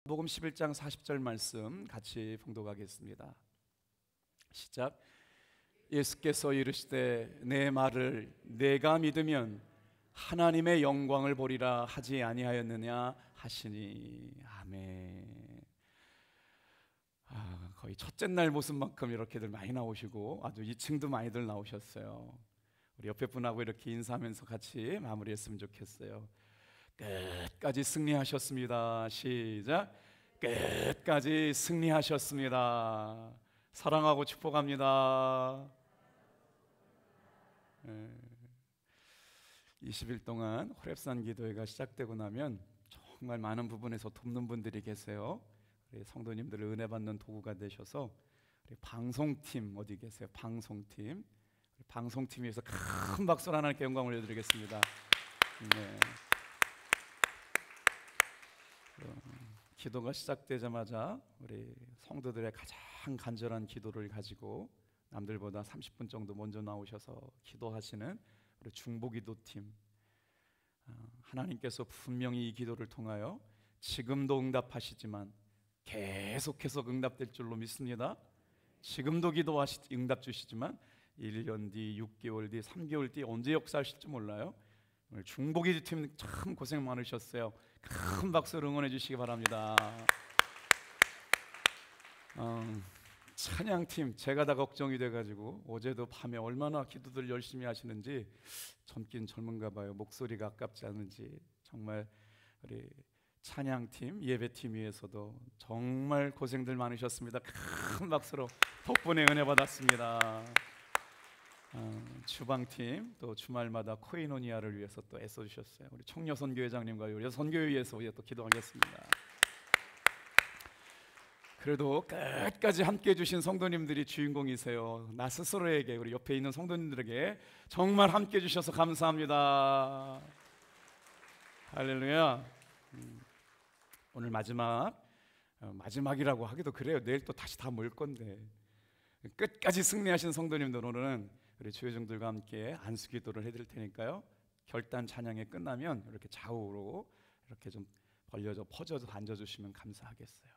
요한복음 11장 40절 말씀 같이 봉독하겠습니다. 시작. 예수께서 이르시되 내 말을 내가 믿으면 하나님의 영광을 보리라 하지 아니하였느냐 하시니. 아멘. 거의 첫째 날 모습만큼 이렇게들 많이 나오시고 아주 2층도 많이들 나오셨어요. 우리 옆에 분하고 이렇게 인사하면서 같이 마무리했으면 좋겠어요. 끝까지 승리하셨습니다. 시작. 끝까지 승리하셨습니다. 사랑하고 축복합니다. 20일 동안 호렙산 기도회가 시작되고 나면 정말 많은 부분에서 돕는 분들이 계세요. 우리 성도님들을 은혜 받는 도구가 되셔서 우리 방송팀 어디 계세요? 방송팀. 방송팀 위해서 큰 박수로 하나님께 영광 올려드리겠습니다. 네. 기도가 시작되자마자 우리 성도들의 가장 간절한 기도를 가지고 남들보다 30분 정도 먼저 나오셔서 기도하시는 우리 중보기도팀, 하나님께서 분명히 이 기도를 통하여 지금도 응답하시지만 계속해서 응답될 줄로 믿습니다. 지금도 응답 주시지만 1년 뒤, 6개월 뒤, 3개월 뒤 언제 역사하실지 몰라요. 오늘 중보기도팀 참 고생 많으셨어요. 큰 박수로 응원해 주시기 바랍니다. 찬양팀 제가 다 걱정이 돼가지고 어제도 밤에 얼마나 기도들 열심히 하시는지 젊긴 젊은가 봐요. 목소리가 아깝지 않은지. 정말 우리 찬양팀 예배팀 위에서도 정말 고생들 많으셨습니다. 큰 박수로 덕분에 은혜 받았습니다. 주방팀 또 주말마다 코이노니아를 위해서 또 애써주셨어요. 우리 청녀선교회장님과 우리 선교회 위해서 우리가 또 기도하겠습니다. 그래도 끝까지 함께 해주신 성도님들이 주인공이세요. 나 스스로에게, 우리 옆에 있는 성도님들에게 정말 함께 해주셔서 감사합니다. 할렐루야. 오늘 마지막이라고 하기도 그래요. 내일 또 다시 다 모일 건데 끝까지 승리하신 성도님들, 오늘은 우리 주여종들과 함께 안수기도를 해드릴 테니까요, 결단 찬양이 끝나면 이렇게 좌우로 이렇게 좀 퍼져서 앉아주시면 감사하겠어요.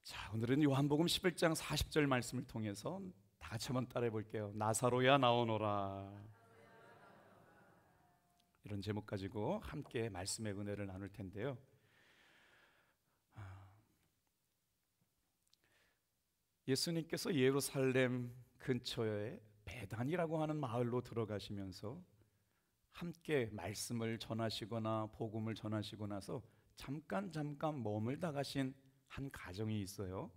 자, 오늘은 요한복음 11장 40절 말씀을 통해서 다 같이 한번 따라해 볼게요. 나사로야 나오너라. 이런 제목 가지고 함께 말씀의 은혜를 나눌 텐데요, 예수님께서 예루살렘 근처에 베단이라고 하는 마을로 들어가시면서 함께 말씀을 전하시거나 복음을 전하시고 나서 잠깐 머물다 가신 한 가정이 있어요.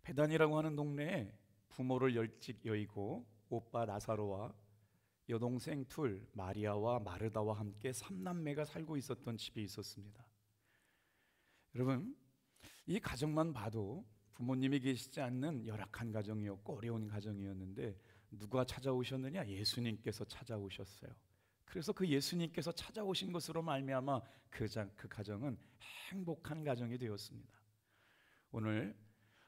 베단이라고 하는 동네에 부모를 일찍 여의고 오빠 나사로와 여동생 둘 마리아와 마르다와 함께 삼남매가 살고 있었던 집이 있었습니다. 여러분, 이 가정만 봐도 부모님이 계시지 않는 열악한 가정이었고 어려운 가정이었는데 누가 찾아오셨느냐? 예수님께서 찾아오셨어요. 그래서 그 예수님께서 찾아오신 것으로 말미암아 그 가정은 행복한 가정이 되었습니다. 오늘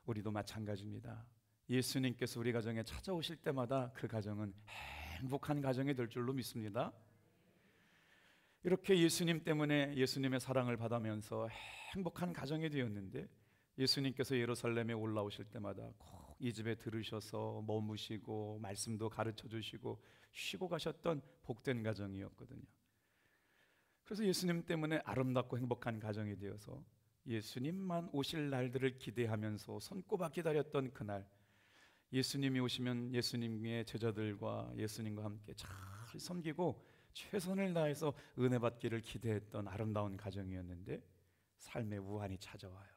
우리도 마찬가지입니다. 예수님께서 우리 가정에 찾아오실 때마다 그 가정은 행복한 가정이 될 줄로 믿습니다. 이렇게 예수님 때문에 예수님의 사랑을 받으면서 행복한 가정이 되었는데, 예수님께서 예루살렘에 올라오실 때마다 꼭 이 집에 들으셔서 머무시고 말씀도 가르쳐 주시고 쉬고 가셨던 복된 가정이었거든요. 그래서 예수님 때문에 아름답고 행복한 가정이 되어서 예수님만 오실 날들을 기대하면서 손꼽아 기다렸던 그날, 예수님이 오시면 예수님의 제자들과 예수님과 함께 잘 섬기고 최선을 다해서 은혜 받기를 기대했던 아름다운 가정이었는데 삶의 우환이 찾아와요.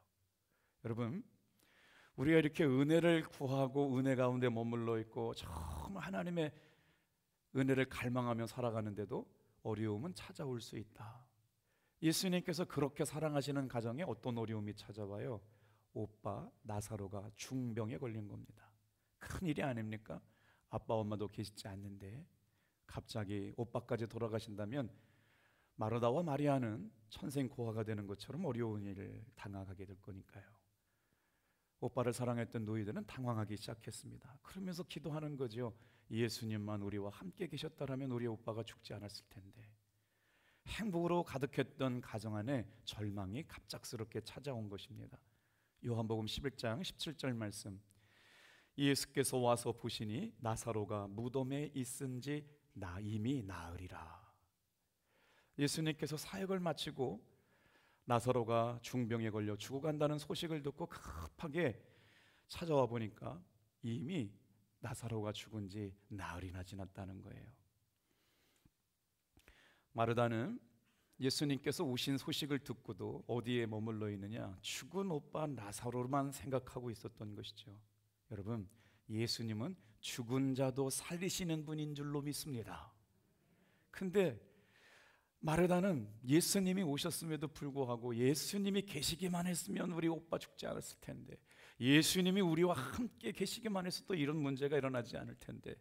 여러분, 우리가 이렇게 은혜를 구하고 은혜 가운데 머물러 있고 정말 하나님의 은혜를 갈망하며 살아가는데도 어려움은 찾아올 수 있다. 예수님께서 그렇게 사랑하시는 가정에 어떤 어려움이 찾아와요? 오빠 나사로가 중병에 걸린 겁니다. 큰일이 아닙니까? 아빠 엄마도 계시지 않는데 갑자기 오빠까지 돌아가신다면 마르다와 마리아는 천생고아가 되는 것처럼 어려운 일을 당하게 될 거니까요. 오빠를 사랑했던 노이들은 당황하기 시작했습니다. 그러면서 기도하는 거죠. 예수님만 우리와 함께 계셨다라면 우리 오빠가 죽지 않았을 텐데. 행복으로 가득했던 가정 안에 절망이 갑작스럽게 찾아온 것입니다. 요한복음 11장 17절 말씀, 예수께서 와서 보시니 나사로가 무덤에 있은지 이미 나으리라. 예수님께서 사역을 마치고 나사로가 중병에 걸려 죽어간다는 소식을 듣고 급하게 찾아와 보니까 이미 나사로가 죽은 지 나흘이나 지났다는 거예요. 마르다는 예수님께서 오신 소식을 듣고도 어디에 머물러 있느냐? 죽은 오빠 나사로만 생각하고 있었던 것이죠. 여러분, 예수님은 죽은 자도 살리시는 분인 줄로 믿습니다. 근데 마르다는 예수님이 오셨음에도 불구하고 예수님이 계시기만 했으면 우리 오빠 죽지 않았을 텐데, 예수님이 우리와 함께 계시기만 해서 또 이런 문제가 일어나지 않을 텐데,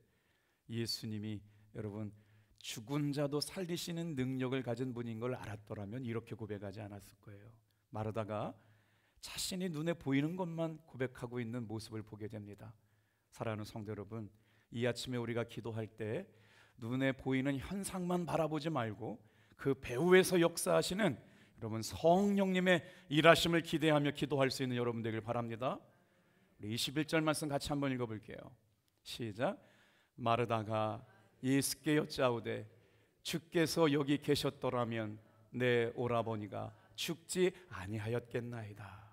예수님이 여러분 죽은 자도 살리시는 능력을 가진 분인 걸 알았더라면 이렇게 고백하지 않았을 거예요. 마르다가 자신이 눈에 보이는 것만 고백하고 있는 모습을 보게 됩니다. 사랑하는 성도 여러분, 이 아침에 우리가 기도할 때 눈에 보이는 현상만 바라보지 말고 그 배후에서 역사하시는 여러분 성령님의 일하심을 기대하며 기도할 수 있는 여러분 되길 바랍니다. 우리 21절 말씀 같이 한번 읽어볼게요. 시작. 마르다가 예수께 여짜오되 주께서 여기 계셨더라면 내 오라버니가 죽지 아니하였겠나이다.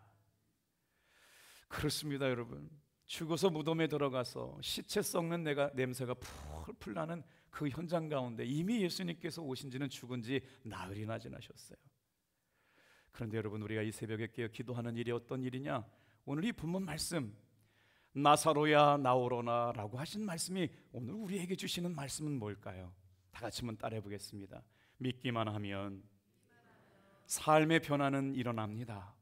그렇습니다. 여러분, 죽어서 무덤에 들어가서 시체 썩는 냄새가 풀풀 나는 그 현장 가운데 이미 예수님께서 오신 지는 죽은 지 나흘이나 지나셨어요. 그런데 여러분, 우리가 이 새벽에 깨어 기도하는 일이 어떤 일이냐? 오늘 이 본문 말씀, 나사로야 나오로나 라고 하신 말씀이 오늘 우리에게 주시는 말씀은 뭘까요? 다 같이 한번 따라해 보겠습니다. 믿기만 하면 삶의 변화는 일어납니다.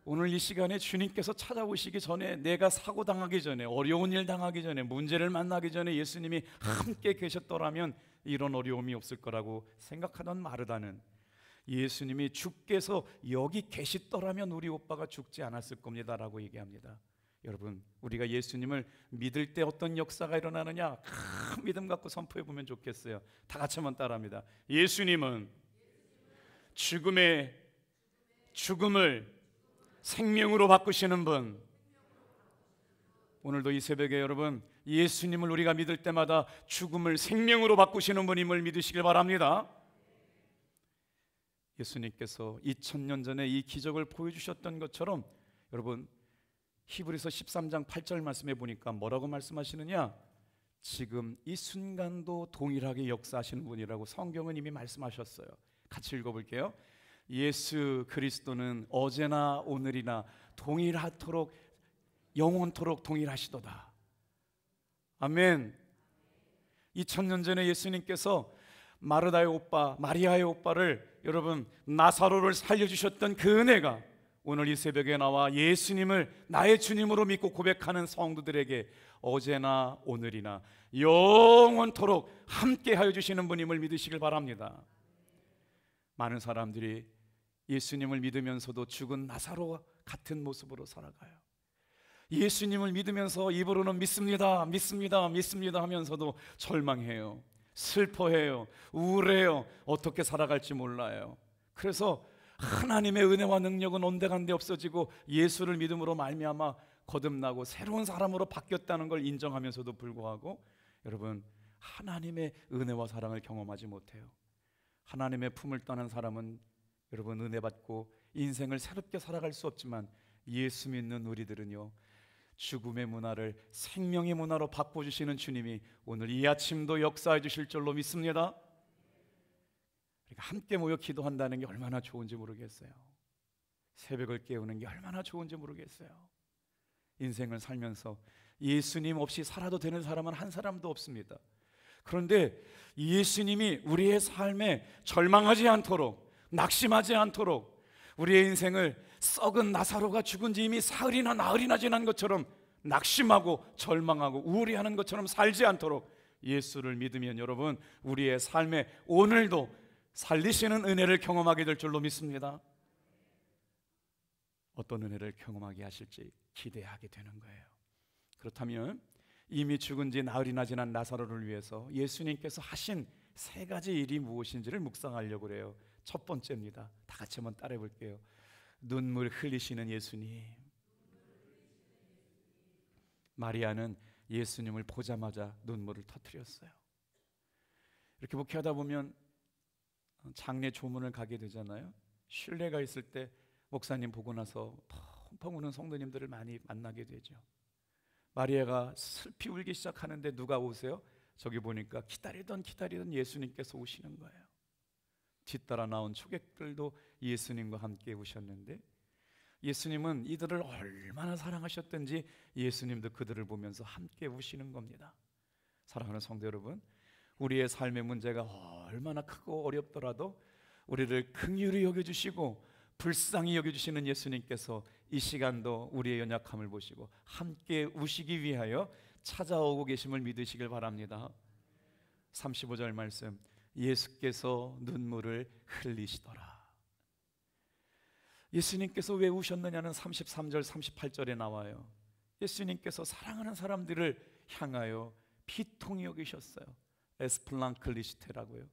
오늘 이 시간에 주님께서 찾아오시기 전에, 내가 사고 당하기 전에, 어려운 일 당하기 전에, 문제를 만나기 전에 예수님이 함께 계셨더라면 이런 어려움이 없을 거라고 생각하던 마르다는 예수님이 주께서 여기 계시더라면 우리 오빠가 죽지 않았을 겁니다 라고 얘기합니다. 여러분, 우리가 예수님을 믿을 때 어떤 역사가 일어나느냐? 큰 믿음 갖고 선포해 보면 좋겠어요. 다 같이 한번 따라합니다. 예수님은 죽음을 생명으로 바꾸시는 분. 오늘도 이 새벽에 여러분, 예수님을 우리가 믿을 때마다 죽음을 생명으로 바꾸시는 분임을 믿으시길 바랍니다. 예수님께서 2000년 전에 이 기적을 보여주셨던 것처럼 여러분, 히브리서 13장 8절 말씀에 보니까 뭐라고 말씀하시느냐? 지금 이 순간도 동일하게 역사하시는 분이라고 성경은 이미 말씀하셨어요. 같이 읽어볼게요. 예수 그리스도는 어제나 오늘이나 동일하도록 영원토록 동일하시도다. 아멘. 2000년 전에 예수님께서 마르다의 오빠, 마리아의 오빠를 여러분 나사로를 살려주셨던 그 은혜가 오늘 이 새벽에 나와 예수님을 나의 주님으로 믿고 고백하는 성도들에게 어제나 오늘이나 영원토록 함께하여 주시는 분임을 믿으시길 바랍니다. 많은 사람들이 예수님을 믿으면서도 죽은 나사로와 같은 모습으로 살아가요. 예수님을 믿으면서 입으로는 믿습니다, 믿습니다, 믿습니다 하면서도 절망해요, 슬퍼해요, 우울해요, 어떻게 살아갈지 몰라요. 그래서 하나님의 은혜와 능력은 온데간데 없어지고 예수를 믿음으로 말미암아 거듭나고 새로운 사람으로 바뀌었다는 걸 인정하면서도 불구하고 여러분, 하나님의 은혜와 사랑을 경험하지 못해요. 하나님의 품을 떠난 사람은 여러분 은혜 받고 인생을 새롭게 살아갈 수 없지만 예수 믿는 우리들은요, 죽음의 문화를 생명의 문화로 바꿔주시는 주님이 오늘 이 아침도 역사해 주실 줄로 믿습니다. 우리가 함께 모여 기도한다는 게 얼마나 좋은지 모르겠어요. 새벽을 깨우는 게 얼마나 좋은지 모르겠어요. 인생을 살면서 예수님 없이 살아도 되는 사람은 한 사람도 없습니다. 그런데 예수님이 우리의 삶에 절망하지 않도록, 낙심하지 않도록, 우리의 인생을 썩은 나사로가 죽은 지 이미 사흘이나 나흘이나 지난 것처럼 낙심하고 절망하고 우울해하는 것처럼 살지 않도록 예수를 믿으면 여러분, 우리의 삶에 오늘도 살리시는 은혜를 경험하게 될 줄로 믿습니다. 어떤 은혜를 경험하게 하실지 기대하게 되는 거예요. 그렇다면 이미 죽은 지 나흘이나 지난 나사로를 위해서 예수님께서 하신 세 가지 일이 무엇인지를 묵상하려고 그래요. 첫 번째입니다. 다 같이 한번 따라해 볼게요. 눈물 흘리시는 예수님. 마리아는 예수님을 보자마자 눈물을 터뜨렸어요. 이렇게 목회하다 보면 장례 조문을 가게 되잖아요. 신뢰가 있을 때 목사님 보고 나서 펑펑 우는 성도님들을 많이 만나게 되죠. 마리아가 슬피 울기 시작하는데 누가 오세요? 저기 보니까 기다리던 예수님께서 오시는 거예요. 뒤따라 나온 초객들도 예수님과 함께 오셨는데, 예수님은 이들을 얼마나 사랑하셨든지 예수님도 그들을 보면서 함께 우시는 겁니다. 사랑하는 성도 여러분, 우리의 삶의 문제가 얼마나 크고 어렵더라도 우리를 긍휼히 여겨주시고 불쌍히 여겨주시는 예수님께서 이 시간도 우리의 연약함을 보시고 함께 우시기 위하여 찾아오고 계심을 믿으시길 바랍니다. 35절 말씀, 예수께서 눈물을 흘리시더라. 예수님께서 왜 우셨느냐는 33절 38절에 나와요. 예수님께서 사랑하는 사람들을 향하여 비통히 여기셨어요. 에스플랑클리시테라고요.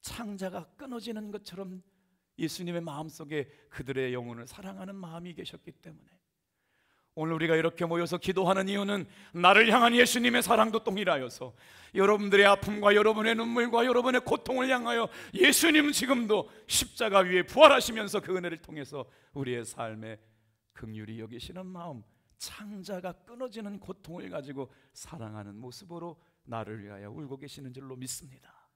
창자가 끊어지는 것처럼 예수님의 마음속에 그들의 영혼을 사랑하는 마음이 계셨기 때문에, 오늘 우리가 이렇게 모여서 기도하는 이유는 나를 향한 예수님의 사랑도 동일하여서 여러분들의 아픔과 여러분의 눈물과 여러분의 고통을 향하여 예수님 지금도 십자가 위에 부활하시면서 그 은혜를 통해서 우리의 삶에 긍휼히 여기시는 마음, 창자가 끊어지는 고통을 가지고 사랑하는 모습으로 나를 위하여 울고 계시는 줄로 믿습니다.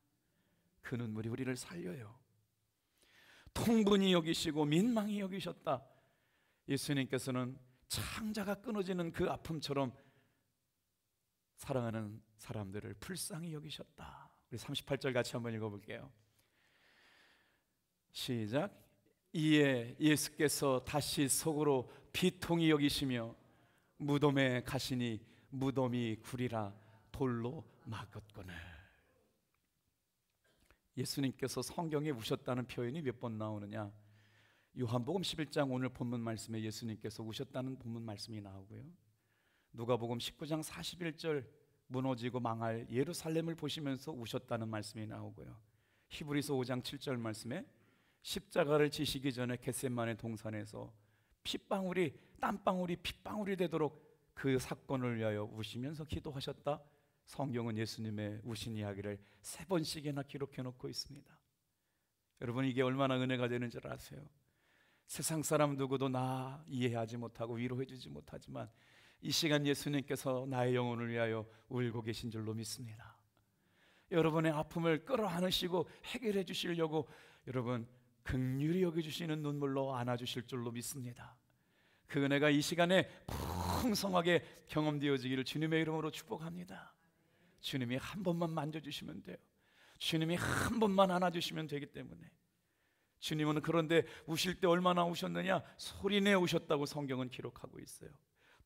그 눈물이 우리를 살려요. 통분히 여기시고 민망히 여기셨다. 예수님께서는 창자가 끊어지는 그 아픔처럼 사랑하는 사람들을 불쌍히 여기셨다. 우리 38절 같이 한번 읽어볼게요. 시작. 이에 예수께서 다시 속으로 비통히 여기시며 무덤에 가시니 무덤이 구리라 돌로 막았거늘. 예수님께서 성경에 우셨다는 표현이 몇 번 나오느냐? 요한복음 11장 오늘 본문 말씀에 예수님께서 우셨다는 본문 말씀이 나오고요, 누가복음 19장 41절 무너지고 망할 예루살렘을 보시면서 우셨다는 말씀이 나오고요, 히브리서 5장 7절 말씀에 십자가를 지시기 전에 겟세마네 동산에서 핏방울이 땀방울이 핏방울이 되도록 그 사건을 위하여 우시면서 기도하셨다. 성경은 예수님의 우신 이야기를 3번씩이나 기록해 놓고 있습니다. 여러분, 이게 얼마나 은혜가 되는 줄 아세요? 세상 사람 누구도 나 이해하지 못하고 위로해 주지 못하지만 이 시간 예수님께서 나의 영혼을 위하여 울고 계신 줄로 믿습니다. 여러분의 아픔을 끌어안으시고 해결해 주시려고 여러분 긍휼히 여겨주시는 눈물로 안아주실 줄로 믿습니다. 그 은혜가 이 시간에 풍성하게 경험되어지기를 주님의 이름으로 축복합니다. 주님이 한 번만 만져주시면 돼요. 주님이 한 번만 안아주시면 되기 때문에. 주님은 그런데 우실 때 얼마나 우셨느냐? 소리내 우셨다고 성경은 기록하고 있어요.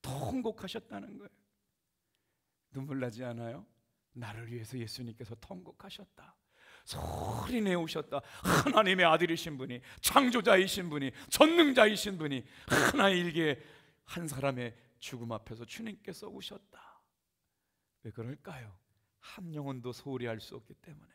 통곡하셨다는 거예요. 눈물 나지 않아요? 나를 위해서 예수님께서 통곡하셨다. 소리내 우셨다. 하나님의 아들이신 분이, 창조자이신 분이, 전능자이신 분이 하나의 일개 한 사람의 죽음 앞에서 주님께서 우셨다. 왜 그럴까요? 한 영혼도 소홀히 할 수 없기 때문에,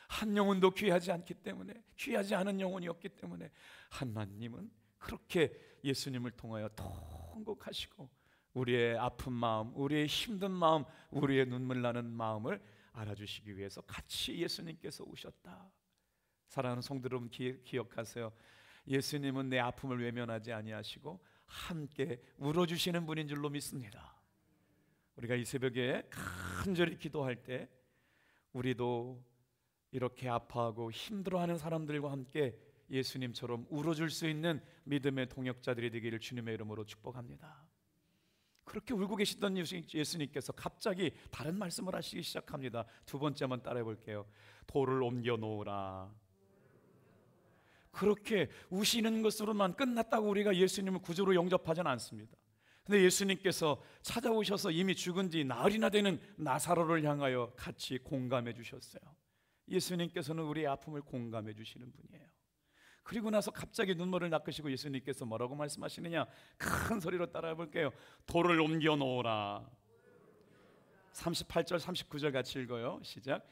한 영혼도 귀하지 않기 때문에, 귀하지 않은 영혼이 없기 때문에 하나님은 그렇게 예수님을 통하여 통곡하시고 우리의 아픈 마음, 우리의 힘든 마음, 우리의 눈물 나는 마음을 알아주시기 위해서 같이 예수님께서 오셨다. 사랑하는 성도 여러분, 기억하세요. 예수님은 내 아픔을 외면하지 아니하시고 함께 울어주시는 분인 줄로 믿습니다. 우리가 이 새벽에 간절히 기도할 때 우리도 이렇게 아파하고 힘들어하는 사람들과 함께 예수님처럼 울어줄 수 있는 믿음의 동역자들이 되기를 주님의 이름으로 축복합니다. 그렇게 울고 계시던 예수님께서 갑자기 다른 말씀을 하시기 시작합니다. 두 번째 한번 따라해 볼게요. 돌을 옮겨 놓으라. 그렇게 우시는 것으로만 끝났다고 우리가 예수님을 구주로 영접하지는 않습니다. 근데 예수님께서 찾아오셔서 이미 죽은 지 나흘이나 되는 나사로를 향하여 같이 공감해 주셨어요. 예수님께서는 우리의 아픔을 공감해 주시는 분이에요. 그리고 나서 갑자기 눈물을 닦으시고 예수님께서 뭐라고 말씀하시느냐? 큰 소리로 따라해 볼게요. 돌을 옮겨 놓으라. 38절 39절 같이 읽어요. 시작.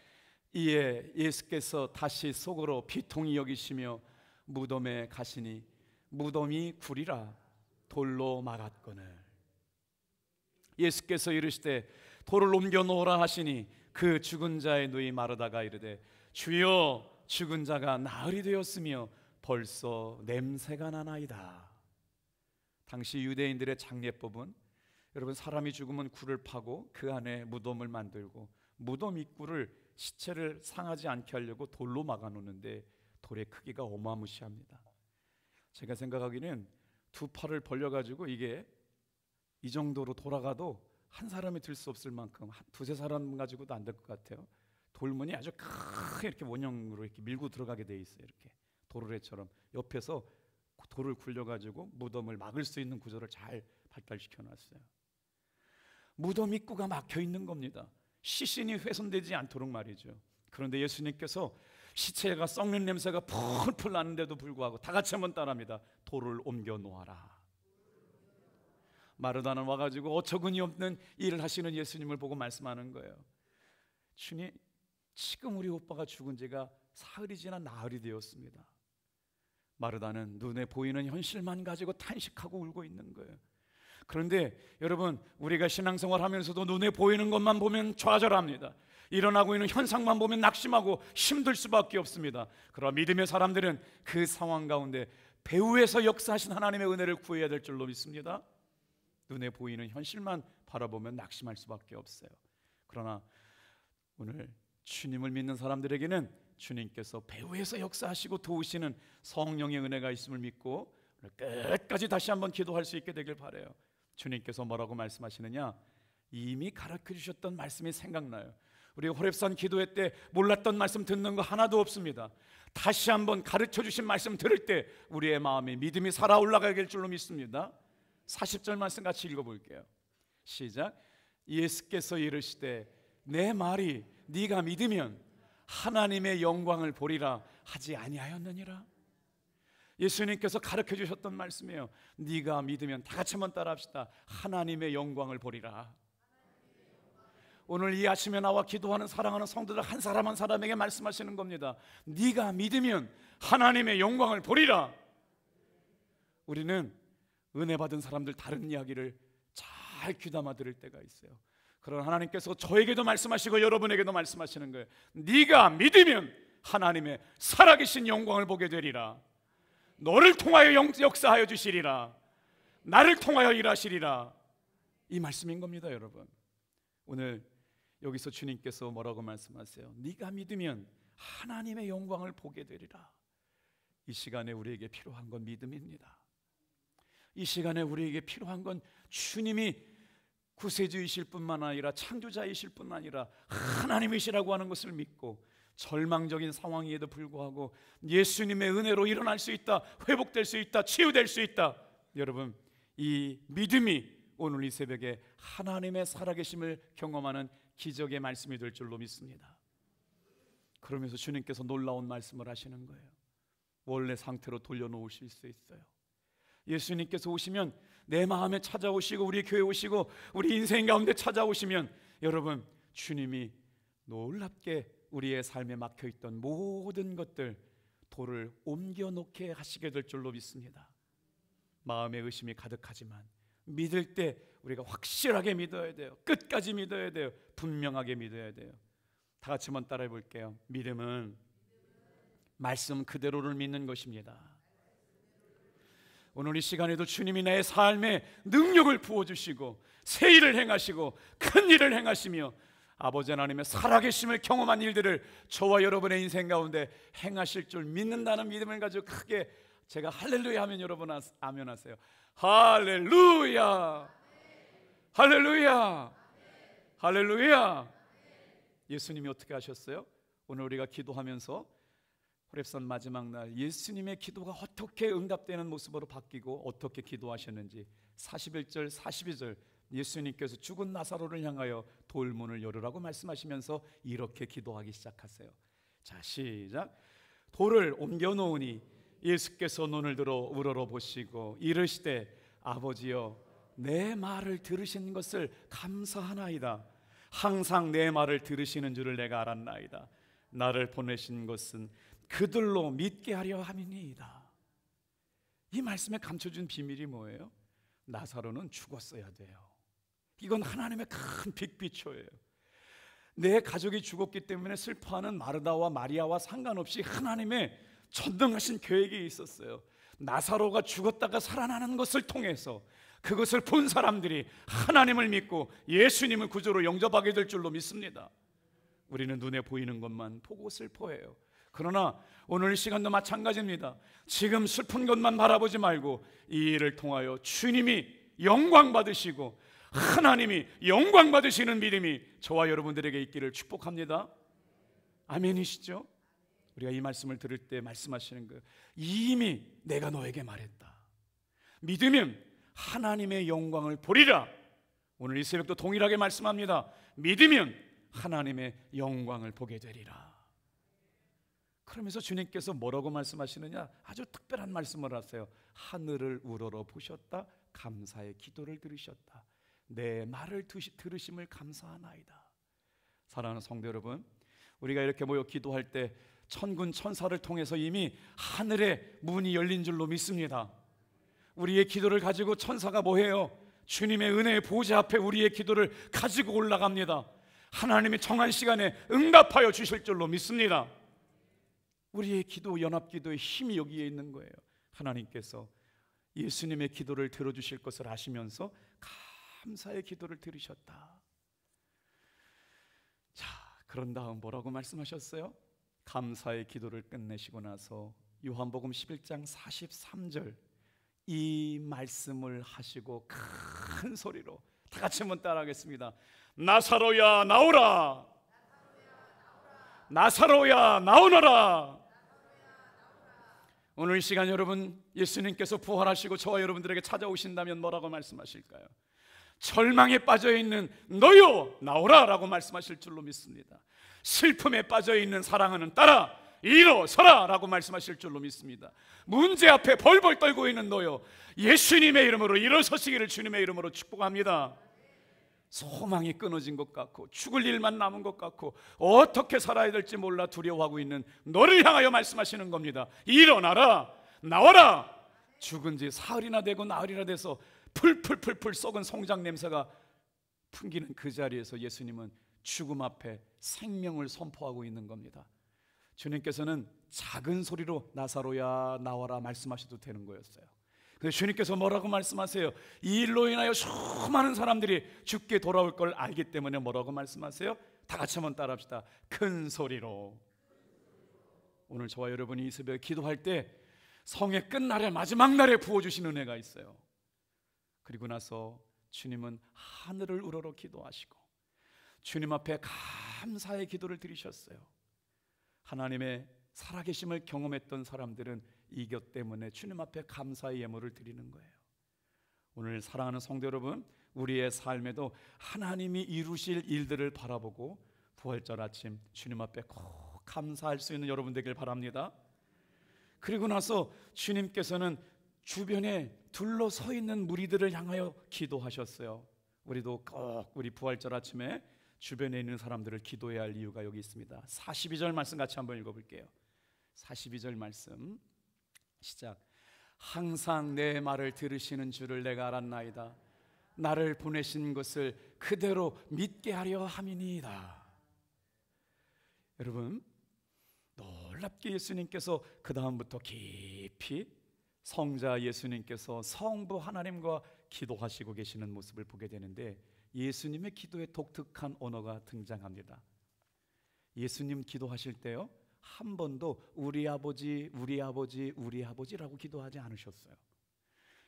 이에 예수께서 다시 속으로 비통히 여기시며 무덤에 가시니 무덤이 굴이라 돌로 막았거늘. 예수께서 이르시되 돌을 옮겨 놓으라 하시니 그 죽은 자의 누이 마르다가 이르되 주여, 죽은 자가 나흘이 되었으며 벌써 냄새가 나나이다. 당시 유대인들의 장례법은 여러분, 사람이 죽으면 굴을 파고 그 안에 무덤을 만들고 무덤 입구를 시체를 상하지 않게 하려고 돌로 막아 놓는데 돌의 크기가 어마무시합니다. 제가 생각하기는 두 팔을 벌려가지고 이게 이 정도로 돌아가도 한 사람이 들 수 없을 만큼 한 두세 사람 가지고도 안 될 것 같아요. 돌문이 아주 크게 이렇게 원형으로 이렇게 밀고 들어가게 돼 있어요. 이렇게 도르래처럼 옆에서 돌을 굴려가지고 무덤을 막을 수 있는 구조를 잘 발달시켜 놨어요. 무덤 입구가 막혀 있는 겁니다. 시신이 훼손되지 않도록 말이죠. 그런데 예수님께서 시체가 썩는 냄새가 풀풀 나는데도 불구하고 다 같이 한번 따라합니다. 돌을 옮겨 놓아라. 마르다는 와가지고 어처구니 없는 일을 하시는 예수님을 보고 말씀하는 거예요. 주님, 지금 우리 오빠가 죽은 지가 사흘이 지나 나흘이 되었습니다. 마르다는 눈에 보이는 현실만 가지고 탄식하고 울고 있는 거예요. 그런데 여러분, 우리가 신앙생활 하면서도 눈에 보이는 것만 보면 좌절합니다. 일어나고 있는 현상만 보면 낙심하고 힘들 수밖에 없습니다. 그러나 믿음의 사람들은 그 상황 가운데 배후에서 역사하신 하나님의 은혜를 구해야 될 줄로 믿습니다. 눈에 보이는 현실만 바라보면 낙심할 수밖에 없어요. 그러나 오늘 주님을 믿는 사람들에게는 주님께서 배후에서 역사하시고 도우시는 성령의 은혜가 있음을 믿고 끝까지 다시 한번 기도할 수 있게 되길 바라요. 주님께서 뭐라고 말씀하시느냐? 이미 가르쳐 주셨던 말씀이 생각나요. 우리 호렙산 기도회 때 몰랐던 말씀 듣는 거 하나도 없습니다. 다시 한번 가르쳐 주신 말씀 들을 때 우리의 마음에 믿음이 살아 올라가길 줄로 믿습니다. 40절 말씀 같이 읽어볼게요. 시작. 예수께서 이르시되 내 말이 네가 믿으면 하나님의 영광을 보리라 하지 아니하였느니라. 예수님께서 가르쳐 주셨던 말씀이에요. 네가 믿으면, 다 같이 한번 따라합시다. 하나님의 영광을 보리라. 오늘 이 아침에 나와 기도하는 사랑하는 성도들 한 사람 한 사람에게 말씀하시는 겁니다. 네가 믿으면 하나님의 영광을 보리라. 우리는 은혜 받은 사람들 다른 이야기를 잘 귀담아 들을 때가 있어요. 그러나 하나님께서 저에게도 말씀하시고 여러분에게도 말씀하시는 거예요. 네가 믿으면 하나님의 살아계신 영광을 보게 되리라. 너를 통하여 역사하여 주시리라. 나를 통하여 일하시리라. 이 말씀인 겁니다, 여러분. 오늘 여기서 주님께서 뭐라고 말씀하세요? 네가 믿으면 하나님의 영광을 보게 되리라. 이 시간에 우리에게 필요한 건 믿음입니다. 이 시간에 우리에게 필요한 건 주님이 구세주이실 뿐만 아니라 창조자이실 뿐만 아니라 하나님이시라고 하는 것을 믿고 절망적인 상황에도 불구하고 예수님의 은혜로 일어날 수 있다, 회복될 수 있다, 치유될 수 있다. 여러분, 이 믿음이 오늘 이 새벽에 하나님의 살아계심을 경험하는 기적의 말씀이 될 줄로 믿습니다. 그러면서 주님께서 놀라운 말씀을 하시는 거예요. 원래 상태로 돌려놓으실 수 있어요. 예수님께서 오시면 내 마음에 찾아오시고 우리 교회에 오시고 우리 인생 가운데 찾아오시면 여러분, 주님이 놀랍게 우리의 삶에 막혀있던 모든 것들 돌을 옮겨놓게 하시게 될 줄로 믿습니다. 마음에 의심이 가득하지만 믿을 때 우리가 확실하게 믿어야 돼요. 끝까지 믿어야 돼요. 분명하게 믿어야 돼요. 다 같이 한번 따라해 볼게요. 믿음은 말씀 그대로를 믿는 것입니다. 오늘 이 시간에도 주님이 내 삶에 능력을 부어주시고 새 일을 행하시고 큰 일을 행하시며 아버지 하나님의 살아계심을 경험한 일들을 저와 여러분의 인생 가운데 행하실 줄 믿는다는 믿음을 가지고 크게 제가 할렐루야 하면 여러분 아멘 하세요. 할렐루야, 할렐루야, 할렐루야. 예수님이 어떻게 하셨어요? 오늘 우리가 기도하면서 호렙산 마지막 날 예수님의 기도가 어떻게 응답되는 모습으로 바뀌고 어떻게 기도하셨는지 41절 42절 예수님께서 죽은 나사로를 향하여 돌문을 열으라고 말씀하시면서 이렇게 기도하기 시작하세요. 자, 시작. 돌을 옮겨 놓으니 예수께서 눈을 들어 우러러 보시고 이르시되 아버지여 내 말을 들으신 것을 감사하나이다. 항상 내 말을 들으시는 줄을 내가 알았나이다. 나를 보내신 것은 그들로 믿게 하려 함이니이다. 이 말씀에 감춰준 비밀이 뭐예요? 나사로는 죽었어야 돼요. 이건 하나님의 큰 빅피처예요. 내 가족이 죽었기 때문에 슬퍼하는 마르다와 마리아와 상관없이 하나님의 전능하신 계획이 있었어요. 나사로가 죽었다가 살아나는 것을 통해서 그것을 본 사람들이 하나님을 믿고 예수님을 구주로 영접하게 될 줄로 믿습니다. 우리는 눈에 보이는 것만 보고 슬퍼해요. 그러나 오늘 이 시간도 마찬가지입니다. 지금 슬픈 것만 바라보지 말고 이 일을 통하여 주님이 영광 받으시고 하나님이 영광 받으시는 믿음이 저와 여러분들에게 있기를 축복합니다. 아멘이시죠? 우리가 이 말씀을 들을 때 말씀하시는 거예요. 이미 내가 너에게 말했다. 믿으면 하나님의 영광을 보리라. 오늘 이 새벽도 동일하게 말씀합니다. 믿으면 하나님의 영광을 보게 되리라. 그러면서 주님께서 뭐라고 말씀하시느냐? 아주 특별한 말씀을 하세요. 하늘을 우러러 보셨다. 감사의 기도를 들으셨다. 내 말을 들으심을 감사하나이다. 사랑하는 성도 여러분, 우리가 이렇게 모여 기도할 때 천군 천사를 통해서 이미 하늘의 문이 열린 줄로 믿습니다. 우리의 기도를 가지고 천사가 뭐해요? 주님의 은혜의 보좌 앞에 우리의 기도를 가지고 올라갑니다. 하나님이 정한 시간에 응답하여 주실 줄로 믿습니다. 우리의 기도, 연합기도의 힘이 여기에 있는 거예요. 하나님께서 예수님의 기도를 들어주실 것을 아시면서 감사의 기도를 들으셨다. 자, 그런 다음 뭐라고 말씀하셨어요? 감사의 기도를 끝내시고 나서 요한복음 11장 43절 이 말씀을 하시고 큰 소리로 다 같이 한번 따라하겠습니다. 나사로야 나오라. 나사로야 나오너라. 오늘 이 시간 여러분, 예수님께서 부활하시고 저와 여러분들에게 찾아오신다면 뭐라고 말씀하실까요? 절망에 빠져있는 너요 나오라 라고 말씀하실 줄로 믿습니다. 슬픔에 빠져있는 사랑하는 딸아 일어서라 라고 말씀하실 줄로 믿습니다. 문제 앞에 벌벌 떨고 있는 너요 예수님의 이름으로 일어서시기를 주님의 이름으로 축복합니다. 소망이 끊어진 것 같고 죽을 일만 남은 것 같고 어떻게 살아야 될지 몰라 두려워하고 있는 너를 향하여 말씀하시는 겁니다. 일어나라 나와라. 죽은 지 사흘이나 되고 나흘이나 돼서 풀풀풀풀 썩은 송장 냄새가 풍기는 그 자리에서 예수님은 죽음 앞에 생명을 선포하고 있는 겁니다. 주님께서는 작은 소리로 나사로야 나와라 말씀하셔도 되는 거였어요. 그래서 주님께서 뭐라고 말씀하세요? 이 일로 인하여 수많은 사람들이 죽게 돌아올 걸 알기 때문에 뭐라고 말씀하세요? 다 같이 한번 따라합시다. 큰 소리로. 오늘 저와 여러분이 이 새벽에 기도할 때 성의 끝날에 마지막 날에 부어주신 은혜가 있어요. 그리고 나서 주님은 하늘을 우러러 기도하시고 주님 앞에 감사의 기도를 드리셨어요. 하나님의 살아계심을 경험했던 사람들은 이 것 때문에 주님 앞에 감사의 예물을 드리는 거예요. 오늘 사랑하는 성도 여러분, 우리의 삶에도 하나님이 이루실 일들을 바라보고 부활절 아침 주님 앞에 꼭 감사할 수 있는 여러분 되길 바랍니다. 그리고 나서 주님께서는 주변에 둘러서 있는 무리들을 향하여 기도하셨어요. 우리도 꼭 우리 부활절 아침에 주변에 있는 사람들을 기도해야 할 이유가 여기 있습니다. 42절 말씀 같이 한번 읽어볼게요. 42절 말씀 시작. 항상 내 말을 들으시는 줄을 내가 알았나이다. 나를 보내신 것을 그대로 믿게 하려 함이니이다. 여러분, 놀랍게 예수님께서 그 다음부터 깊이 성자 예수님께서 성부 하나님과 기도하시고 계시는 모습을 보게 되는데 예수님의 기도에 독특한 언어가 등장합니다. 예수님 기도하실 때요 한 번도 우리 아버지, 우리 아버지, 우리 아버지라고 기도하지 않으셨어요.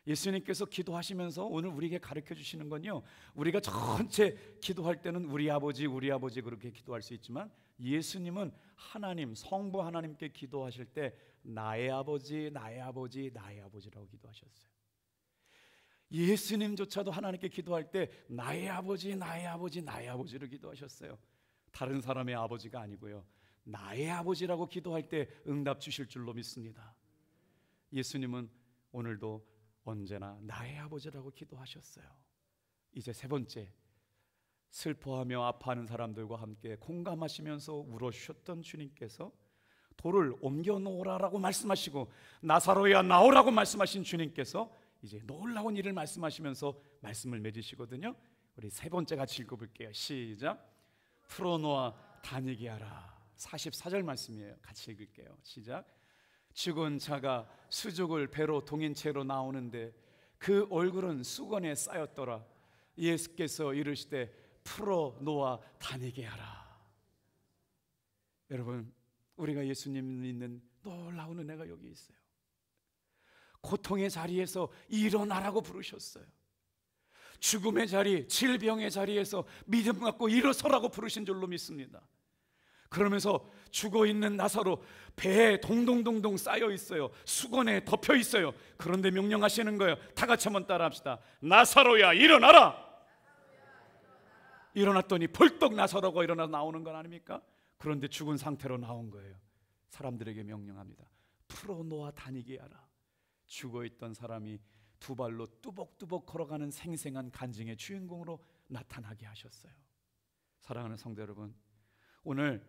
예수님께서 기도하시면서 오늘 우리에게 가르쳐 주시는 건요, 우리가 전체 기도할 때는 우리 아버지, 우리 아버지 그렇게 기도할 수 있지만 예수님은 하나님, 성부 하나님께 기도하실 때 나의 아버지, 나의 아버지, 나의 아버지라고 기도하셨어요. 예수님조차도 하나님께 기도할 때 나의 아버지, 나의 아버지, 나의 아버지로 기도하셨어요. 다른 사람의 아버지가 아니고요, 나의 아버지라고 기도할 때 응답 주실 줄로 믿습니다. 예수님은 오늘도 언제나 나의 아버지라고 기도하셨어요. 이제 세 번째, 슬퍼하며 아파하는 사람들과 함께 공감하시면서 울어주셨던 주님께서 돌을 옮겨 놓으라라고 말씀하시고 나사로야 나오라고 말씀하신 주님께서 이제 놀라운 일을 말씀하시면서 말씀을 맺으시거든요. 우리 세 번째 같이 읽어볼게요. 시작. 풀어놓아 다니게 하라. 44절 말씀이에요. 같이 읽을게요. 시작. 죽은 자가 수족을 배로 동인 채로 나오는데 그 얼굴은 수건에 쌓였더라. 예수께서 이르시되 풀어놓아 다니게 하라. 여러분, 우리가 예수님 믿는 놀라운 은혜가 여기 있어요. 고통의 자리에서 일어나라고 부르셨어요. 죽음의 자리, 질병의 자리에서 믿음 갖고 일어서라고 부르신 줄로 믿습니다. 그러면서 죽어있는 나사로 배에 동동동동 쌓여 있어요. 수건에 덮여 있어요. 그런데 명령하시는 거예요. 다 같이 한번 따라합시다. 나사로야 일어나라. 일어났더니 벌떡 나사로가 일어나 나오는 건 아닙니까? 그런데 죽은 상태로 나온 거예요. 사람들에게 명령합니다. 풀어놓아 다니게 하라. 죽어있던 사람이 두 발로 뚜벅뚜벅 걸어가는 생생한 간증의 주인공으로 나타나게 하셨어요. 사랑하는 성도 여러분, 오늘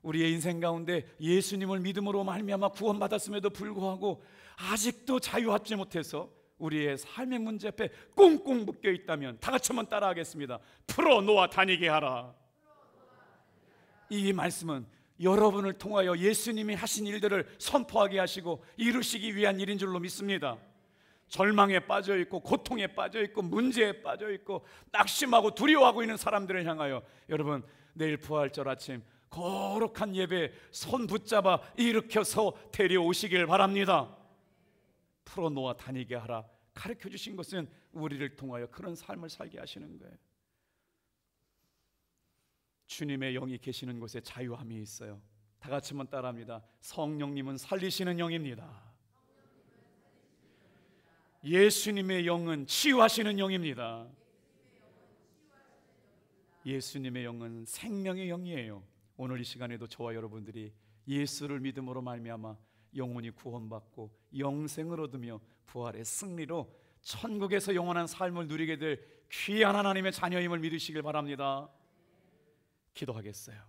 우리의 인생 가운데 예수님을 믿음으로 말미암아 구원받았음에도 불구하고 아직도 자유하지 못해서 우리의 삶의 문제 앞에 꽁꽁 묶여 있다면 다 같이 한번 따라하겠습니다. 풀어놓아 다니게 하라. 이 말씀은 여러분을 통하여 예수님이 하신 일들을 선포하게 하시고 이루시기 위한 일인 줄로 믿습니다. 절망에 빠져 있고 고통에 빠져 있고 문제에 빠져 있고 낙심하고 두려워하고 있는 사람들을 향하여 여러분, 내일 부활절 아침 거룩한 예배 손 붙잡아 일으켜서 데려오시길 바랍니다. 풀어놓아 다니게 하라 가르쳐 주신 것은 우리를 통하여 그런 삶을 살게 하시는 거예요. 주님의 영이 계시는 곳에 자유함이 있어요. 다 같이 한번 따라합니다. 성령님은 살리시는 영입니다. 예수님의 영은 치유하시는 영입니다. 예수님의 영은 생명의 영이에요. 오늘 이 시간에도 저와 여러분들이 예수를 믿음으로 말미암아 영혼이 구원받고 영생을 얻으며 부활의 승리로 천국에서 영원한 삶을 누리게 될 귀한 하나님의 자녀임을 믿으시길 바랍니다. 기도하겠어요.